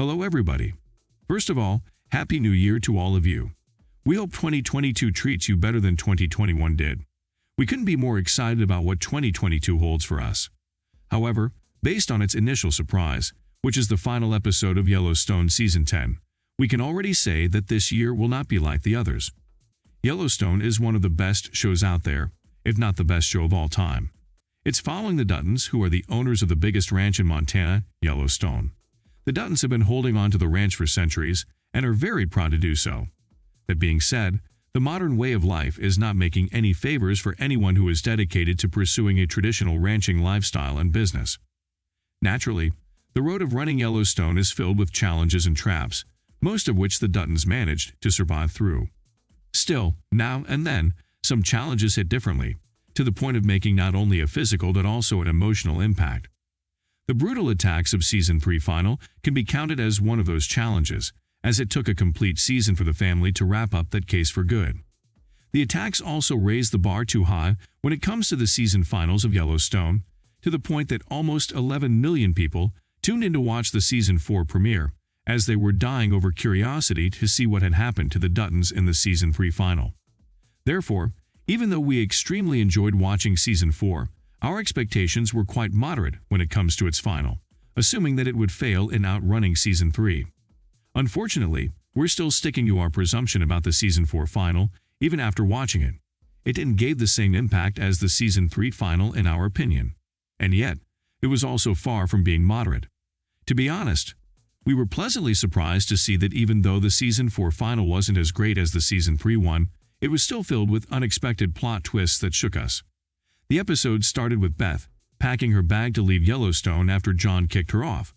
Hello everybody. First of all, Happy New Year to all of you. We hope 2022 treats you better than 2021 did. We couldn't be more excited about what 2022 holds for us. However, based on its initial surprise, which is the final episode of Yellowstone Season 10, we can already say that this year will not be like the others. Yellowstone is one of the best shows out there, if not the best show of all time. It's following the Duttons, who are the owners of the biggest ranch in Montana, Yellowstone. The Duttons have been holding on to the ranch for centuries and are very proud to do so. That being said, the modern way of life is not making any favors for anyone who is dedicated to pursuing a traditional ranching lifestyle and business. Naturally, the road of running Yellowstone is filled with challenges and traps, most of which the Duttons managed to survive through. Still, now and then, some challenges hit differently, to the point of making not only a physical but also an emotional impact. The brutal attacks of Season 3 final can be counted as one of those challenges, as it took a complete season for the family to wrap up that case for good. The attacks also raised the bar too high when it comes to the season finals of Yellowstone, to the point that almost 11 million people tuned in to watch the Season 4 premiere, as they were dying over curiosity to see what had happened to the Duttons in the Season 3 final. Therefore, even though we extremely enjoyed watching Season 4, our expectations were quite moderate when it comes to its final, assuming that it would fail in outrunning Season 3. Unfortunately, we're still sticking to our presumption about the Season 4 final, even after watching it. It didn't give the same impact as the Season 3 final in our opinion. And yet, it was also far from being moderate. To be honest, we were pleasantly surprised to see that even though the Season 4 final wasn't as great as the Season 3 one, it was still filled with unexpected plot twists that shook us. The episode started with Beth packing her bag to leave Yellowstone after John kicked her off.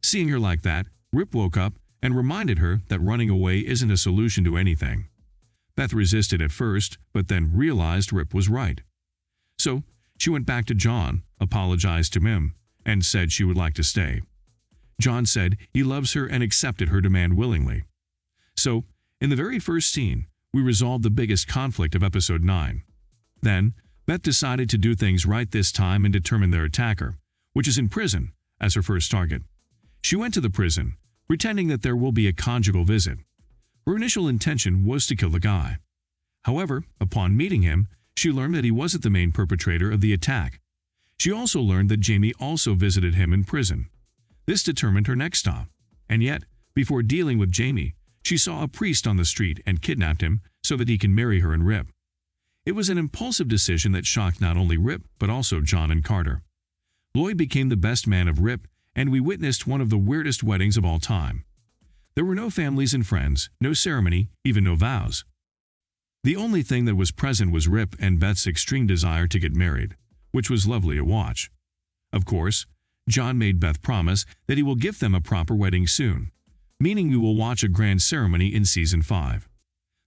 Seeing her like that, Rip woke up and reminded her that running away isn't a solution to anything. Beth resisted at first, but then realized Rip was right. So, she went back to John, apologized to him, and said she would like to stay. John said he loves her and accepted her demand willingly. So, in the very first scene, we resolved the biggest conflict of Episode 9. Then, Beth decided to do things right this time and determine their attacker, which is in prison, as her first target. She went to the prison, pretending that there will be a conjugal visit. Her initial intention was to kill the guy. However, upon meeting him, she learned that he wasn't the main perpetrator of the attack. She also learned that Jamie also visited him in prison. This determined her next stop, and yet, before dealing with Jamie, she saw a priest on the street and kidnapped him so that he can marry her and Rip. It was an impulsive decision that shocked not only Rip but also John and Carter. Lloyd became the best man of Rip, and we witnessed one of the weirdest weddings of all time. There were no families and friends, no ceremony, even no vows. The only thing that was present was Rip and Beth's extreme desire to get married, which was lovely to watch. Of course, John made Beth promise that he will gift them a proper wedding soon, meaning we will watch a grand ceremony in Season 5.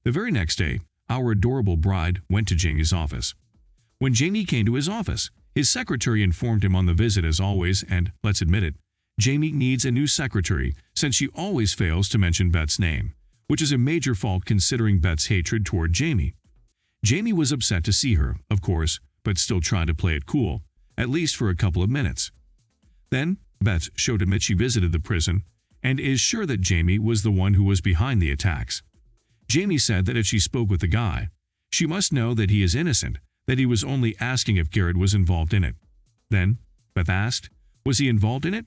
The very next day, our adorable bride went to Jamie's office. When Jamie came to his office, his secretary informed him on the visit as always, and, let's admit it, Jamie needs a new secretary since she always fails to mention Beth's name, which is a major fault considering Beth's hatred toward Jamie. Jamie was upset to see her, of course, but still tried to play it cool, at least for a couple of minutes. Then, Beth showed him that she visited the prison and is sure that Jamie was the one who was behind the attacks. Jamie said that if she spoke with the guy, she must know that he is innocent, that he was only asking if Garrett was involved in it. Then, Beth asked, was he involved in it?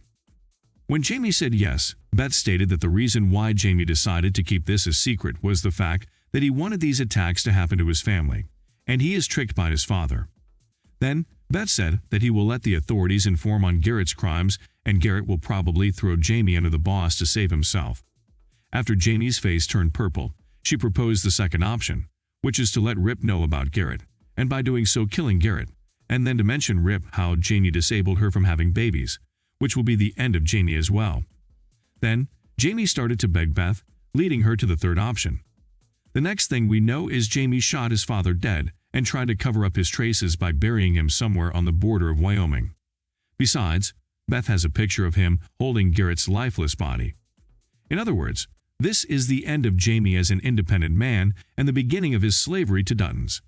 When Jamie said yes, Beth stated that the reason why Jamie decided to keep this a secret was the fact that he wanted these attacks to happen to his family, and he is tricked by his father. Then, Beth said that he will let the authorities inform on Garrett's crimes, and Garrett will probably throw Jamie under the bus to save himself. After Jamie's face turned purple, she proposed the second option, which is to let Rip know about Garrett, and by doing so killing Garrett, and then to mention Rip how Jamie disabled her from having babies, which will be the end of Jamie as well. Then, Jamie started to beg Beth, leading her to the third option. The next thing we know is Jamie shot his father dead and tried to cover up his traces by burying him somewhere on the border of Wyoming. Besides, Beth has a picture of him holding Garrett's lifeless body. In other words, this is the end of Jamie as an independent man and the beginning of his slavery to Duttons.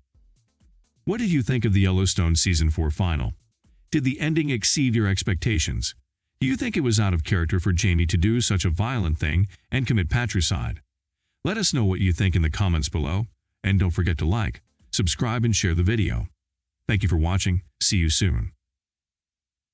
What did you think of the Yellowstone Season 4 final? Did the ending exceed your expectations? Do you think it was out of character for Jamie to do such a violent thing and commit patricide? Let us know what you think in the comments below, and don't forget to like, subscribe, and share the video. Thank you for watching. See you soon.